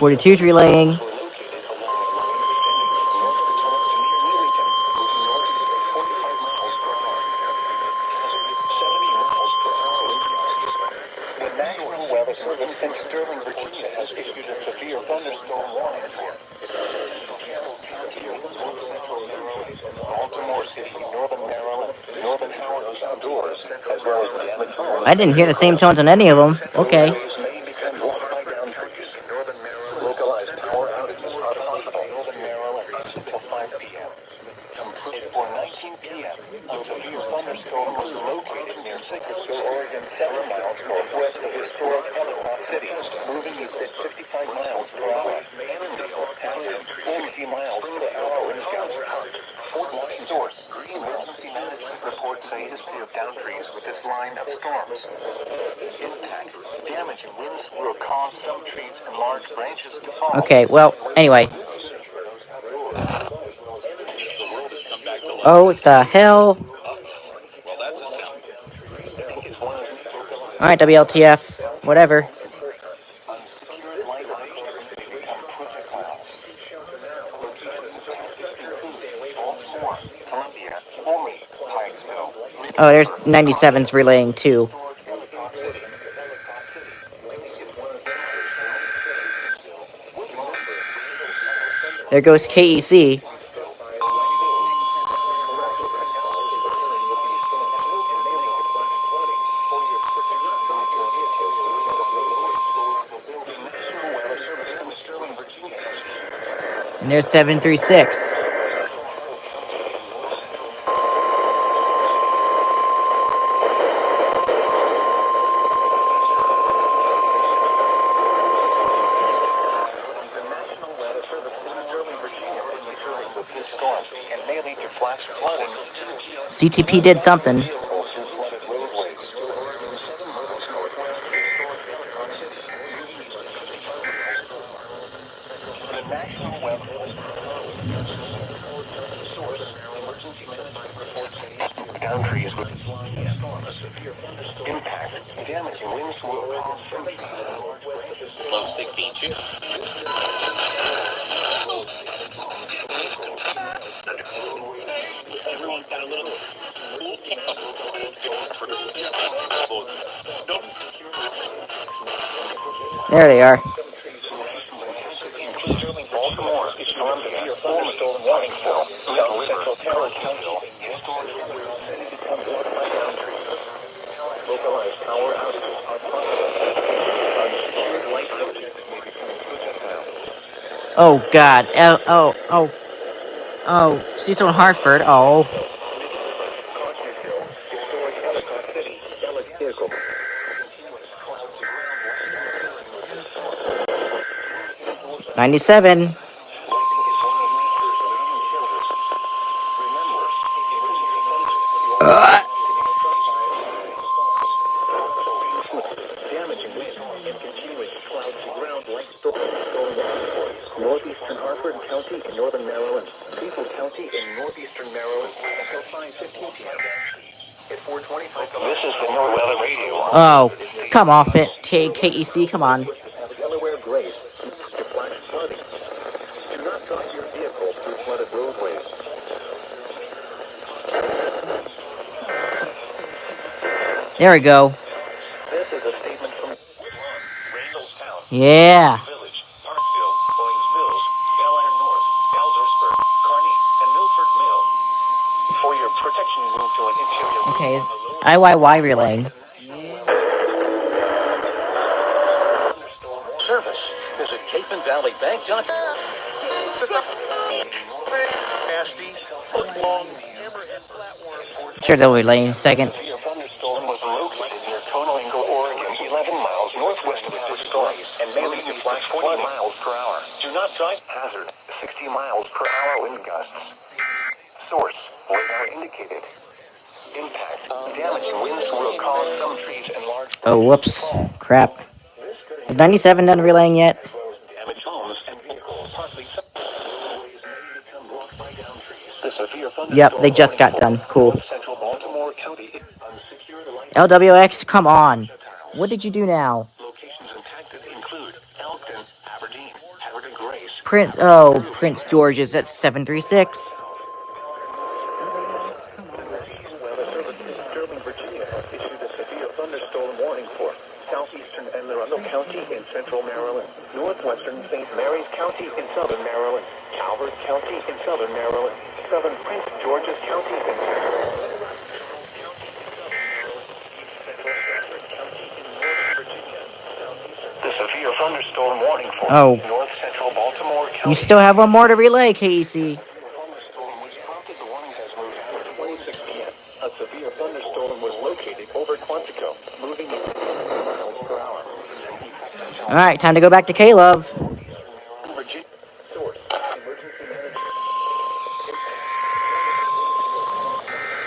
42 is relaying. I didn't hear the same tones on any of them. Okay. Okay, well, anyway. Oh, what the hell? Alright, WLTF. Whatever. Oh, there's 97's relaying too. There goes KEC. And there's 736. CTP did something. Slow 16 2. Everyone's got a little. There they are. Oh God! Oh! She's on Hartford. Oh. '97. Northeastern Hartford County in northern Maryland, Cecil County in northeastern Maryland, until 5:15 p.m. At 4:25. This is the NOAA radio. Oh, come off it, KEC, come on. Delaware Grace, to flash flooding. Do not drive your vehicle through flooded roadways. There we go. This is a statement from Randallstown. Yeah. Okay, is IYY relaying. Service. Visit Cape and Valley Bank. Sure, they'll relay in a second. Thunderstorm was located near Conowingo, Oregon, 11 miles northwest of this storm, and may lead to flash 40 miles per hour. Do not drive. Hazard, 60 miles per hour wind gusts. Source, radar indicated. Impact, damaging winds will cause some trees and large... Oh, whoops. Crap. Is 97 done relaying yet? Damaged homes and vehicles. Yep, they just got done. Cool. LWX, come on. What did you do now? Locations impacted include Elkton, Aberdeen, Prince George's at 736. Weather Service in Sterling, Virginia has issued a severe thunderstorm warning for southeastern Anne Arundel County in central Maryland, northwestern St. Mary's County in southern Maryland, Calvert County in southern Maryland, southern Prince George's County in the severe thunderstorm warning for north central Baltimore County. You still have one more to relay, Casey. The warning has moved at 26 p.m. A severe thunderstorm was located over Quantico, moving at 50 miles per hour. Alright, time to go back to Caleb. Virginia source emergency management.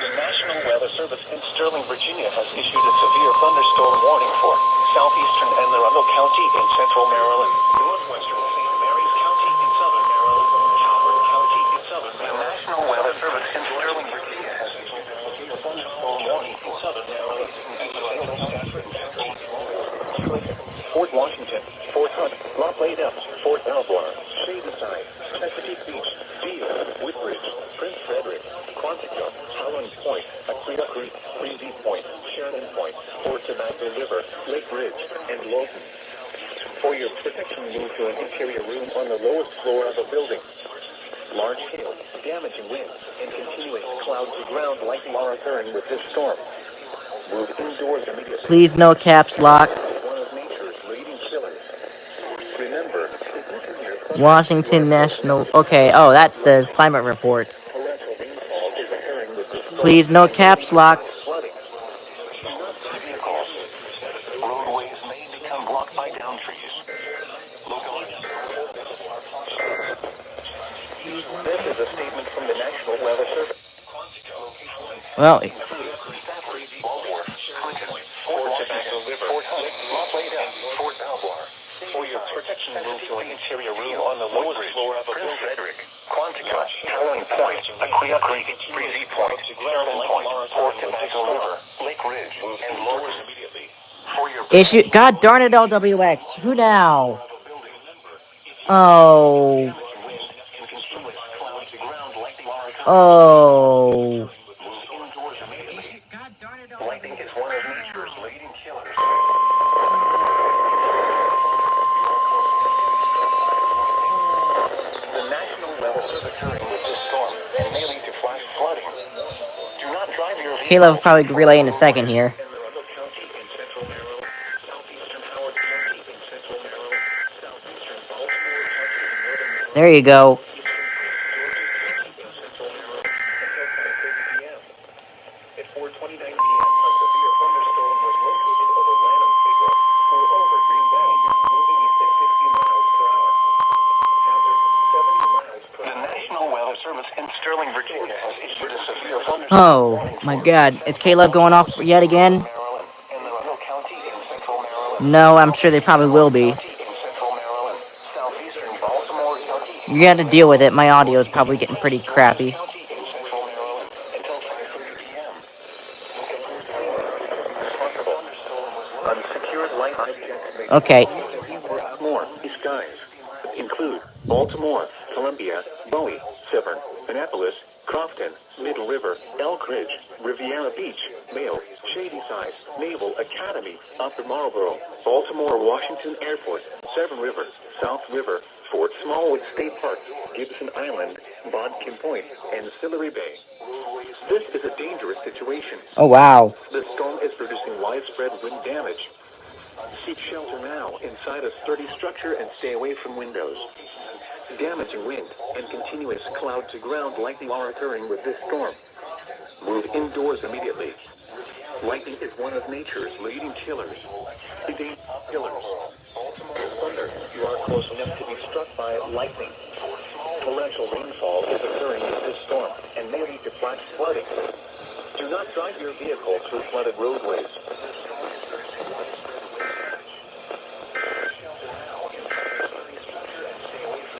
The National Weather Service in Sterling, Virginia has issued a severe thunderstorm warning for southeastern Anne Arundel County in central Maryland, northwestern St. Mary's County in southern Maryland, Calvert County in southern Maryland. The National Weather Service in Sterling, Virginia has issued a severe thunderstorm warning for southern Maryland, Fort Washington, Fort Hunt, Rock Lake Elm, Fort Belvoir, Shadyside, Chesapeake Beach, Deal, Woodbridge, Prince Frederick, Quantico, Howland Point, Aquia Creek, Breezy Point, Shannon Point, Fort Tobacco River, Lake Ridge, and Lawton. For your protection, move to an interior room on the lowest floor of a building. Large hail, damaging winds, and continuous cloud to ground lightning are occurring with this storm. Move indoors immediately. Please no caps lock. One of nature's leading killers. Remember, Washington National. Okay, oh, that's the climate reports. torrential rainfall is occurring with this storm. Please no caps lock. Flooding. Do not see vehicles. Roadways may become blocked by downed trees. This is a statement from the National Weather Service. Well, Fort Tobacco River, Fort Hunt, Rock Lake Elm, Fort Belvoir. For your protection, move to an interior room on the lowest floor of a building. Prince Frederick, Quantico, Howland Point, Aquia Creek, Breezy Point, Shannon Point, Fort Tobacco River, Lake Ridge, and lowers immediately. For your issue. God darn it, LWX. Who now? Oh. Oh. Lightning is one of nature's leading killers. The National Weather Service occurring with this storm and may lead to flash flooding. Do not drive your vehicle. Caleb will probably relay in a second here. In Arundel County in central Maryland, southeastern Howard County in central Maryland, southeastern Baltimore County in northern Maryland. There you go. At 4:29 p.m., a severe thunderstorm was located over Lanham State Road or over Green Bay, moving east at 50 miles per hour. Hazard, 70 miles per hour. The National Weather Service in Sterling, Virginia has issued a severe thunderstorm. Oh, my God. Is Caleb going off yet again? Maryland and Arundel County in central Maryland. No, I'm sure they probably will be. In central Maryland, southeastern Baltimore County. You gotta deal with it. My audio is probably getting pretty crappy. County in central Maryland until 5:30 p.m. Unsecured light objects. Okay. More skies include Baltimore, Columbia, Bowie, Severn, Annapolis, Crofton, Middle River, Elk Ridge, Riviera Beach, Mayo, Shadyside, Naval Academy, Upper Marlboro, Baltimore Washington Airport, Severn River, South River, Fort Smallwood State Park, Gibson Island, Bodkin Point, and Sillery Bay. This is a dangerous situation. Oh, wow. The storm is producing widespread wind damage. Seek shelter now inside a sturdy structure and stay away from windows. Damaging wind and continuous cloud-to-ground lightning are occurring with this storm. Move indoors immediately. Lightning is one of nature's leading killers. Killers. Thunder. You are close enough to be struck by lightning. Torrential rainfall is occurring with this storm and may lead to flash flooding. Do not drive your vehicle through flooded roadways.